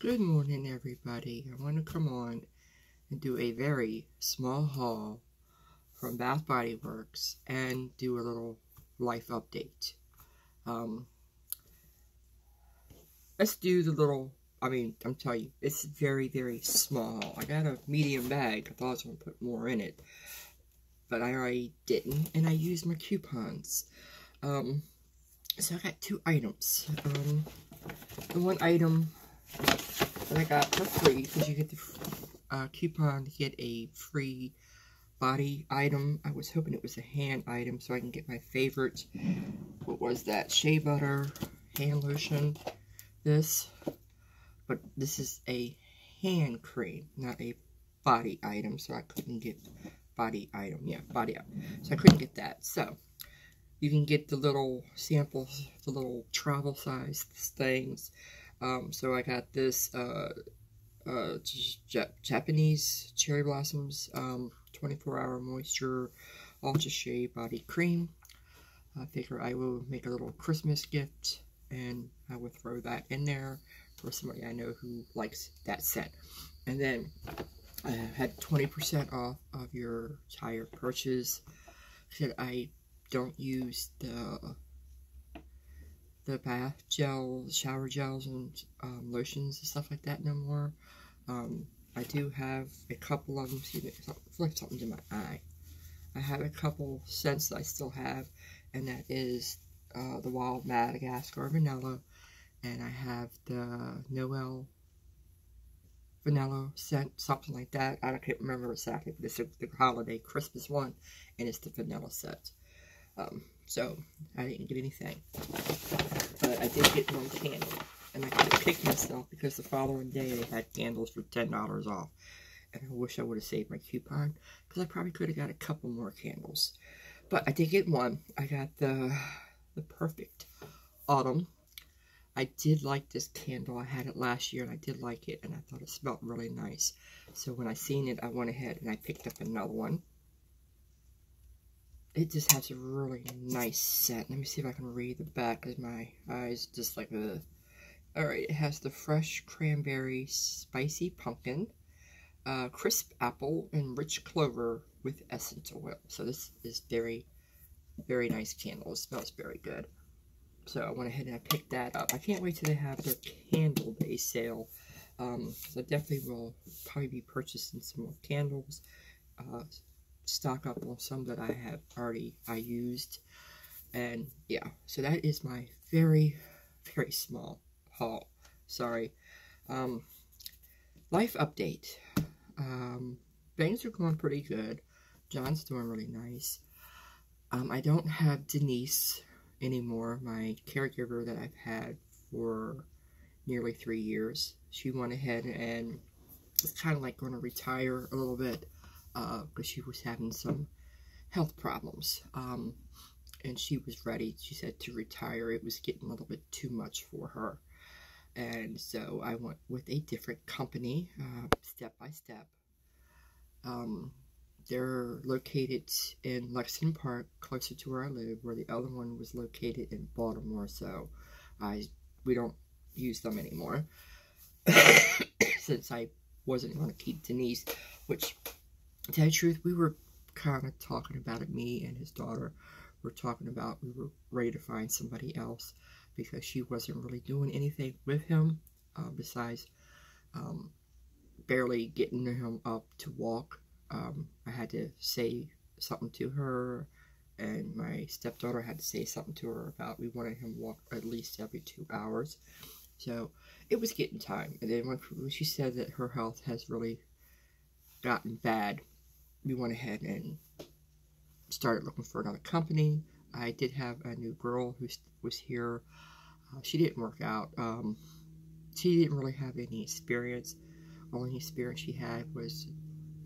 Good morning, everybody. I want to come on and do a very small haul from Bath Body Works and do a little life update. Let's do the little, I'm telling you, it's very, very small. I got a medium bag. I thought I was going to put more in it, but I already didn't, and I used my coupons. So I got two items. The one item that I got for free, because you get the coupon to get a free body item. I was hoping it was a hand item so I can get my favorite. What was that? Shea butter hand lotion. But this is a hand cream, not a body item, so I couldn't get body item. Yeah, body item. So I couldn't get that. So you can get the little samples, the little travel size things. So I got this Japanese cherry blossoms 24-hour moisture ultra shea body cream. I figure I will make a little Christmas gift, and I will throw that in there for somebody I know who likes that scent. And then I had 20% off of your entire purchase. Said I don't use the bath gels, shower gels, and lotions and stuff like that no more. I do have a couple of them. Excuse me, I feel like something's in my eye. I have a couple scents that I still have, and that is the Wild Madagascar Vanilla, and I have the Noel Vanilla scent, something like that. I can't remember exactly, but it's the holiday Christmas one, and it's the vanilla scent. So I didn't get anything, but I did get one candle, and I could have picked myself because the following day they had candles for $10 off, and I wish I would have saved my coupon because I probably could have got a couple more candles. But I did get one. I got the Perfect Autumn. I did like this candle. I had it last year and I did like it, and I thought it smelled really nice. So when I seen it, I went ahead and I picked up another one. It just has a really nice scent. Let me see if I can read the back because my eyes just like the. Alright, it has the fresh cranberry, spicy pumpkin, crisp apple, and rich clover with essential oil. So this is very, very nice candle. It smells very good. So I went ahead and I picked that up. I can't wait till they have their candle day sale. So I definitely will probably be purchasing some more candles. Stock up on some that I have already used. And yeah, so that is my very, very small haul. Sorry. Life update. Things are going pretty good. John's doing really nice. I don't have Denise anymore, my caregiver that I've had for nearly 3 years. She went ahead and was kind of like going to retire a little bit because she was having some health problems. And she was ready, she said, to retire. It was getting a little bit too much for her. And so I went with a different company, step by step. They're located in Lexington Park, closer to where I live, where the other one was located in Baltimore, so we don't use them anymore. Since I wasn't going to keep Denise, which, to tell you the truth, we were kind of talking about it, me and his daughter were talking about we were ready to find somebody else because she wasn't really doing anything with him, besides barely getting him up to walk. I had to say something to her, and my stepdaughter had to say something to her about we wanted him to walk at least every 2 hours. So it was getting time. And then when she said that her health has really gotten bad, we went ahead and started looking for another company. I did have a new girl who was here. She didn't work out. She didn't really have any experience. Only experience she had was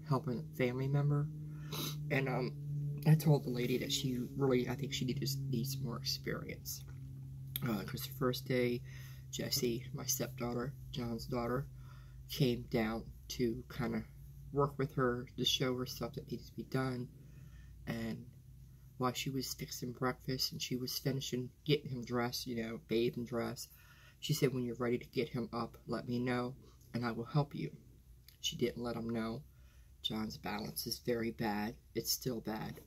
helping a family member, and I told the lady that she really, I think she needs more experience, because the first day Jessie, my stepdaughter, John's daughter, came down to kind of work with her to show her stuff that needs to be done, and while she was fixing breakfast and she was finishing getting him dressed, you know, bathed and dressed, She said, when you're ready to get him up, let me know, and I will help you. She didn't let him know. John's balance is very bad. It's still bad.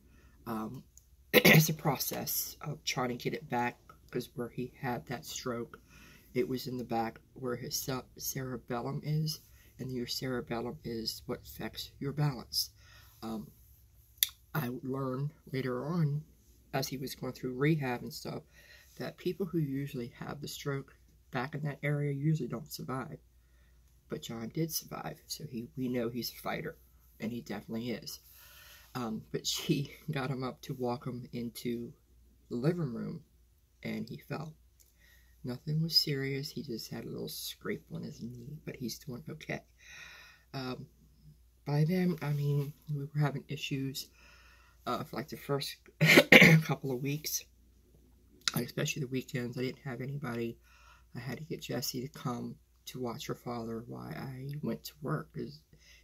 It's a process of trying to get it back, because where he had that stroke, it was in the back where his cerebellum is, and your cerebellum is what affects your balance. I learned later on, as he was going through rehab and stuff, that people who usually have the stroke back in that area usually don't survive. But John did survive, so we know he's a fighter, and he definitely is. But she got him up to walk him into the living room, and he fell. Nothing was serious. He just had a little scrape on his knee, but he's doing okay. By then, I mean, we were having issues for like the first couple of weeks, especially the weekends. I didn't have anybody. I had to get Jessie to come to watch her father while I went to work.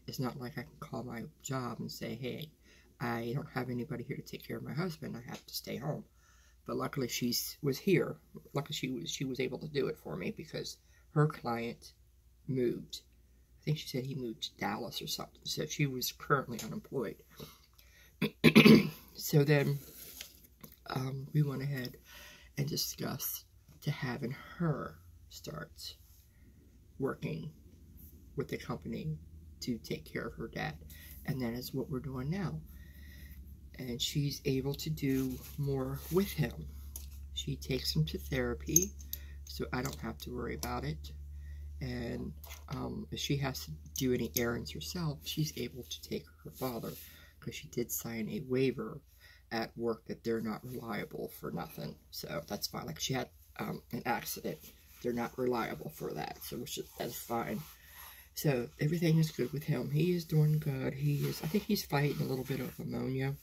It's not like I can call my job and say, hey, I don't have anybody here to take care of my husband. I have to stay home. But luckily she was here. Luckily she was able to do it for me, because her client moved. I think she said he moved to Dallas or something. So she was currently unemployed. So then we went ahead and discussed to having her start working with the company to take care of her dad. And that is what we're doing now. And she's able to do more with him. She takes him to therapy, so I don't have to worry about it. And if she has to do any errands herself, she's able to take her father, because she did sign a waiver at work that they're not reliable for nothing. So that's fine. Like, she had an accident. They're not reliable for that, so that's fine. So everything is good with him. He is doing good. I think he's fighting a little bit of pneumonia.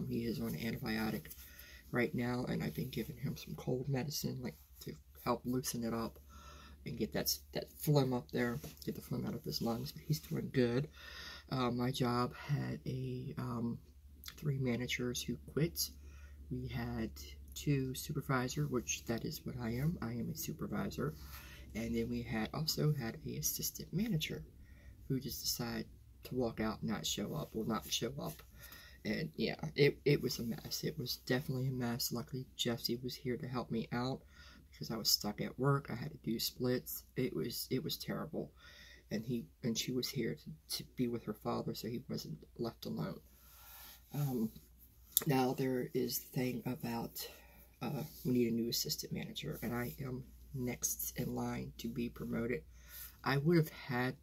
He is on antibiotic right now, and I've been giving him some cold medicine, like, to help loosen it up and get that phlegm up there, get the phlegm out of his lungs. But he's doing good. My job had 3 managers who quit. We had 2 supervisors, which that is what I am. I am a supervisor. And then we also had a assistant manager who just decided to walk out and not show up. And yeah, it was a mess. It was definitely a mess. Luckily, Jessie was here to help me out, because I was stuck at work. I had to do splits. It was terrible. And she was here to be with her father, so he wasn't left alone. Now there is the thing about we need a new assistant manager, and I am next in line to be promoted. I would have had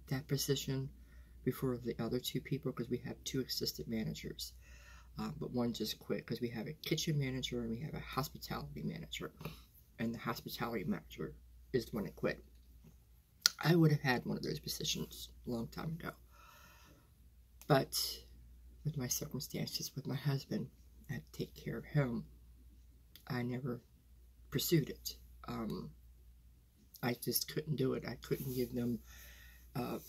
that position before the other 2 people, because we have 2 assistant managers, but one just quit, because we have a kitchen manager and we have a hospitality manager, and the hospitality manager is the one that quit. I would have had one of those positions a long time ago, but with my circumstances with my husband, I had to take care of him. I never pursued it. I just couldn't do it. I couldn't give them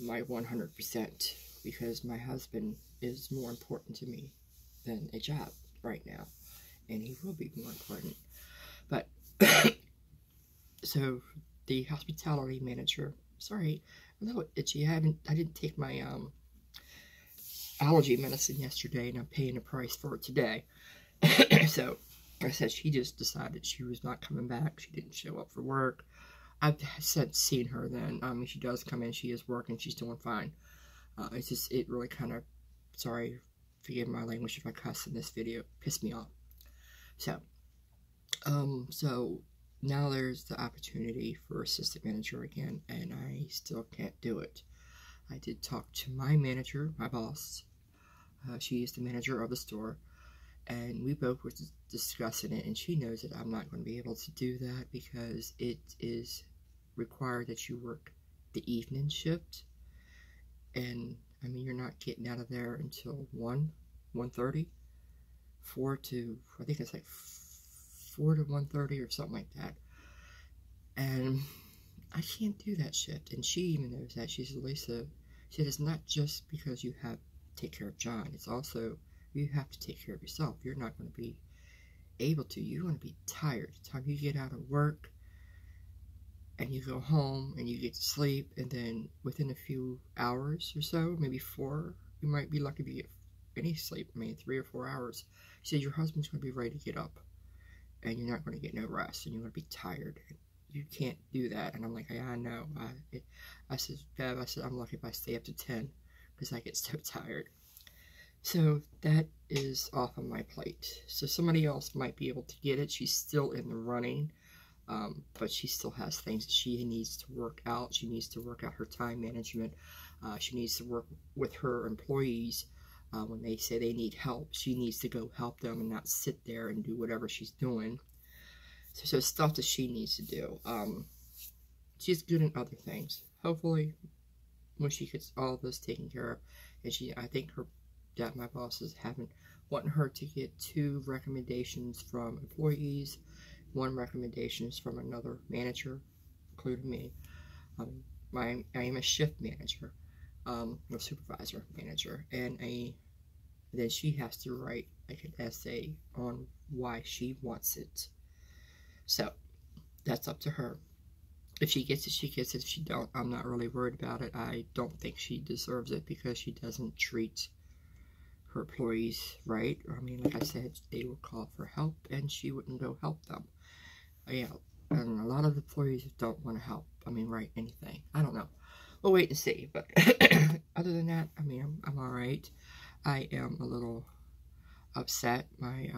my 100%, because my husband is more important to me than a job right now, and he will be more important. But so the hospitality manager, sorry, I'm a little itchy. I didn't take my allergy medicine yesterday, and I'm paying the price for it today. So like I said, she just decided she was not coming back. She didn't show up for work. I've since seen her then. She does come in. She is working. She's doing fine. It really kind of, sorry, forgive my language if I cuss in this video, pissed me off. So now there's the opportunity for assistant manager again, and I still can't do it. I did talk to my manager, my boss. She is the manager of the store, and we both were discussing it, and she knows that I'm not going to be able to do that, because it is required that you work the evening shift, and I mean, you're not getting out of there until 1:30, 4 to, I think it's like 4 to 1:30 or something like that, and I can't do that shift. And she even knows that. She said, Lisa, she said, it's not just because you have to take care of John, it's also you have to take care of yourself. You're not going to be able to. You're going to be tired. The time you get out of work, and you go home and you get to sleep, and then within a few hours or so, maybe 4, you might be lucky to get any sleep, maybe 3 or 4 hours. She said your husband's going to be ready to get up, and you're not going to get no rest, and you're going to be tired. You can't do that. And I'm like, yeah, I know. I said, Bev, I said, I'm lucky if I stay up to 10 because I get so tired. So that is off of my plate. So somebody else might be able to get it. She's still in the running, but she still has things that she needs to work out. She needs to work out her time management. She needs to work with her employees. When they say they need help, she needs to go help them and not sit there and do whatever she's doing. So stuff that she needs to do. She's good in other things. Hopefully, when she gets all this taken care of, and I think my boss is wanting her to get 2 recommendations from employees, 1 recommendation is from another manager, including me. I am a shift manager, a supervisor manager, and then she has to write like an essay on why she wants it. So that's up to her. If she gets it, she gets it. If she don't, I'm not really worried about it. I don't think she deserves it because she doesn't treat her employees right. I mean, like I said, they would call for help and she wouldn't go help them. Yeah, and a lot of employees don't want to help. I mean, write anything. I don't know. We'll wait and see. But other than that, I mean, I'm all right. I am a little upset. My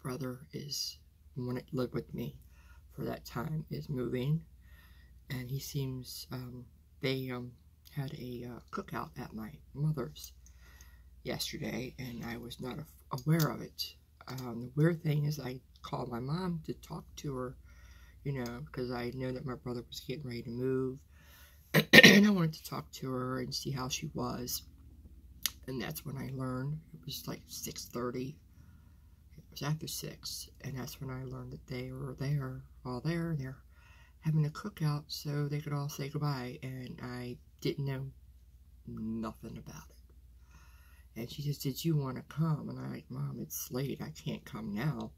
brother wanted to live with me for that time, is moving, and he seems they had a cookout at my mother's yesterday, and I was not aware of it. The weird thing is I called my mom to talk to her, you know, because I know that my brother was getting ready to move, and I wanted to talk to her and see how she was. And that's when I learned, it was like 6:30, it was after 6, and that's when I learned that they were all there, and they're having a cookout so they could all say goodbye, and I didn't know nothing about it. And she just, did you want to come? And I'm like, Mom, it's late, I can't come now.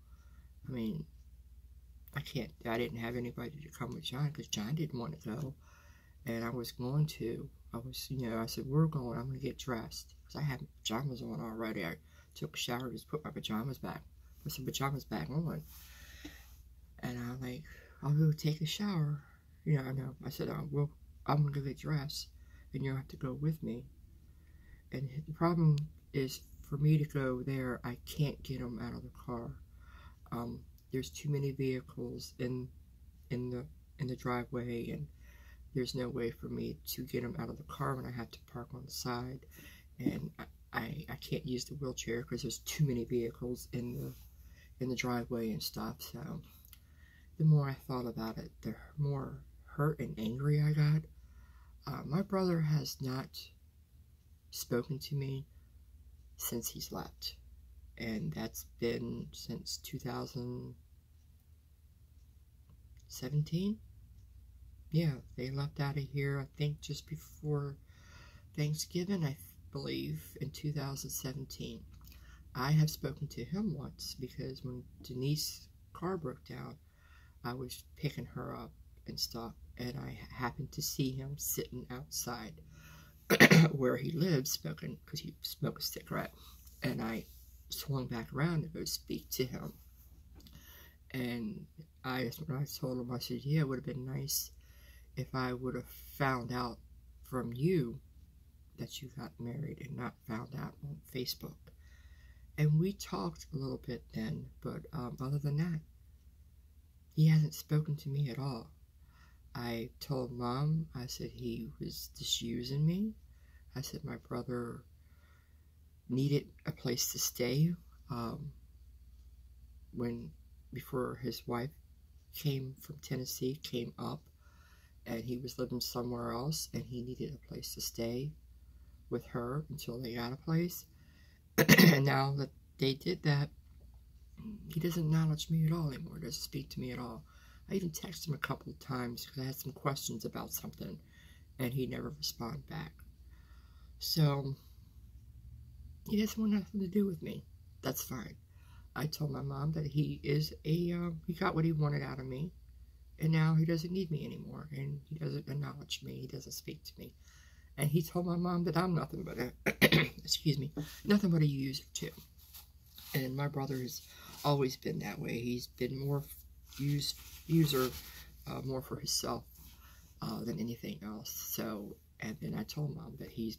I mean, I didn't have anybody to come with John, because John didn't want to go, and I was going to. I said, we're going, I'm going to get dressed, because I had pajamas on already. I took a shower, just put my pajamas back, put some pajamas back on, and I'm like, I'll go take a shower. You know, I know. I said, I'm going to get dressed, and you'll have to go with me. And the problem is, for me to go there, I can't get them out of the car. There's too many vehicles in the driveway, and there's no way for me to get them out of the car when I have to park on the side, and I can't use the wheelchair because there's too many vehicles in the driveway and stuff. So the more I thought about it, the more hurt and angry I got. My brother has not spoken to me since he's left, and that's been since 2017. Yeah, they left out of here, I think, just before Thanksgiving, I believe, in 2017. I have spoken to him once, because when Denise's car broke down, I was picking her up and stuff, and I happened to see him sitting outside where he lives, smoking, because he smoked a cigarette, and I swung back around to go speak to him, and when I told him, I said, yeah, it would have been nice if I would have found out from you that you got married and not found out on Facebook. And we talked a little bit then, but other than that, he hasn't spoken to me at all. I told Mom, I said he was just using me. I said my brother needed a place to stay before his wife came from Tennessee, came up, and he was living somewhere else, and he needed a place to stay with her until they got a place. And now that they did that, he doesn't acknowledge me at all anymore, doesn't speak to me at all. I even texted him a couple of times because I had some questions about something, and he never responded back. So he doesn't want nothing to do with me. That's fine. I told my mom that he got what he wanted out of me, And now he doesn't need me anymore, and he doesn't acknowledge me, he doesn't speak to me. And he told my mom that I'm nothing but a, excuse me, nothing but a user too. And my brother has always been that way. He's been more user, more for himself than anything else. So, and then I told Mom that he's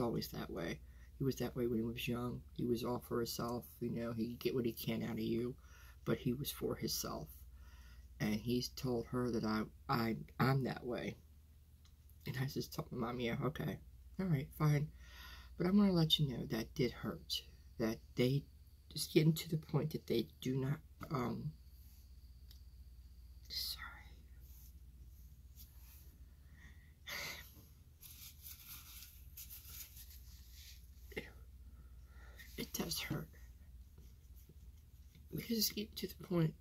always that way. He was that way when he was young. He was all for himself. You know, he'd get what he can out of you, but he was for himself. And he's told her that I'm that way. And I just told my mom, yeah, okay, all right, fine. But I'm going to let you know that did hurt. That they just getting to the point that they do not, sorry. It does hurt. Because it's getting to the point,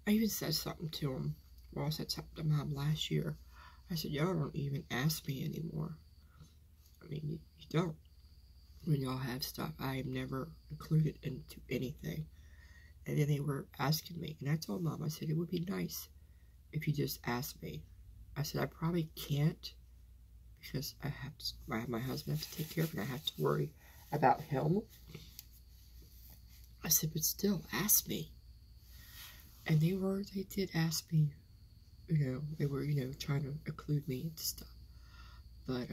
I even said something to him. Well, I said something to Mom last year. I said, y'all don't even ask me anymore. I mean, you don't. When y'all have stuff, I am never included into anything. And then they were asking me. And I told Mom, I said, it would be nice if you just asked me. I said, I probably can't. Because I have my husband have to take care of it. I have to worry about him. I said, but still, ask me. And they did ask me, you know, they were, you know, trying to include me into stuff. But,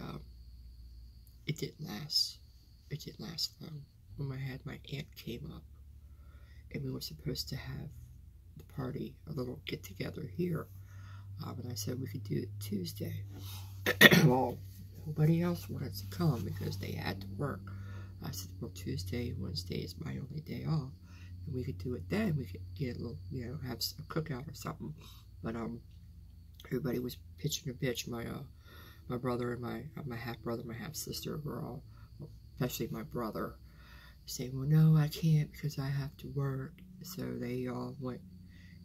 it didn't last. It didn't last long. When my aunt came up, and we were supposed to have the party, a little get-together here. And I said we could do it Tuesday. Well, nobody else wanted to come because they had to work. I said, well, Tuesday, Wednesday is my only day off. And we could do it then. We could get a little, you know, have a cookout or something. But, everybody was pitching a bitch. My brother and my half-brother, my half-sister were all, especially my brother, saying, well, no, I can't because I have to work. So they all went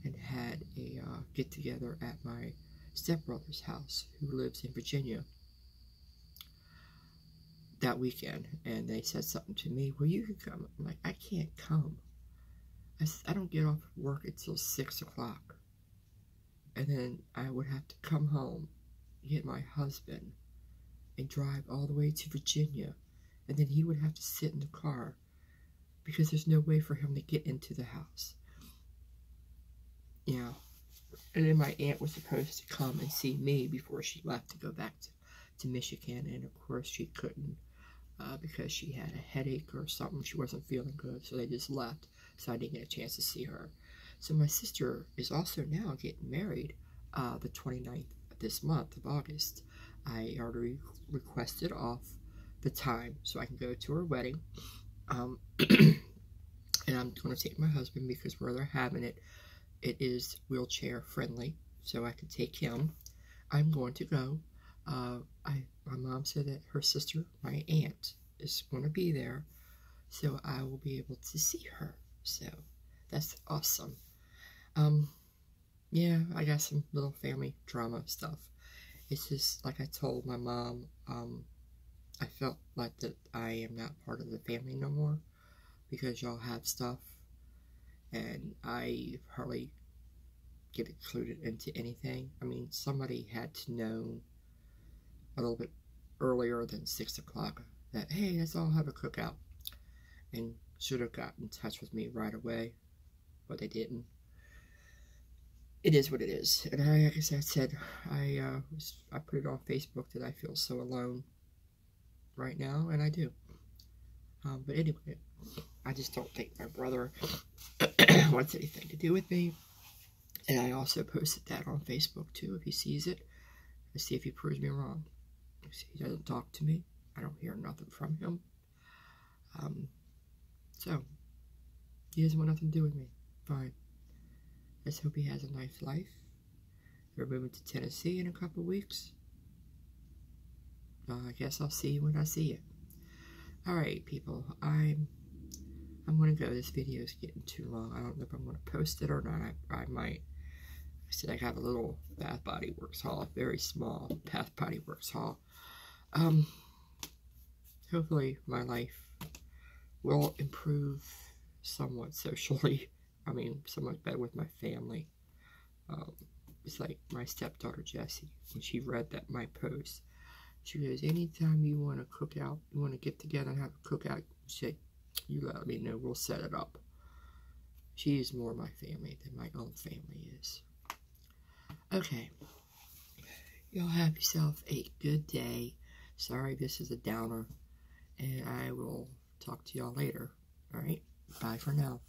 and had a get-together at my stepbrother's house, who lives in Virginia, that weekend. And they said something to me, well, you can come. I'm like, I can't come. I don't get off work until 6 o'clock. And then I would have to come home, get my husband, and drive all the way to Virginia. And then he would have to sit in the car because there's no way for him to get into the house. Yeah. And then my aunt was supposed to come and see me before she left to go back to Michigan. And of course she couldn't because she had a headache or something. She wasn't feeling good, so they just left. So I didn't get a chance to see her. So my sister is also now getting married the 29th of this month of August. I already requested off the time so I can go to her wedding. And I'm going to take my husband because where they're having it, it is wheelchair friendly, so I can take him. I'm going to go. My mom said that her sister, my aunt, is going to be there, so I will be able to see her. So that's awesome. Yeah, I got some little family drama stuff. It's just like I told my mom, I felt like that I am not part of the family no more because y'all have stuff and I hardly get included into anything. I mean, somebody had to know a little bit earlier than 6 o'clock that, hey, let's all have a cookout, and should have gotten in touch with me right away, but they didn't. It is what it is. And like I said, I put it on Facebook that I feel so alone right now, and I do. But anyway, I just don't think my brother wants anything to do with me. And I also posted that on Facebook too, if he sees it, to see if he proves me wrong. He doesn't talk to me. I don't hear nothing from him. So, he doesn't want nothing to do with me. Fine. Let's hope he has a nice life. They're moving to Tennessee in a couple weeks. I guess I'll see you when I see you. Alright, people. I'm going to go. This video is getting too long. I don't know if I'm going to post it or not. I might. I said I got a little Bath Body Works haul. Very small Bath Body Works haul. Hopefully my life will improve somewhat socially. I mean, somewhat better with my family. It's like my stepdaughter Jessie, when she read my post, she goes, anytime you want to cook out, you want to get together and have a cookout, you let me know, we'll set it up. She is more my family than my own family is. Okay, y'all have yourself a good day. Sorry this is a downer, and I will talk to y'all later. Alright, bye for now.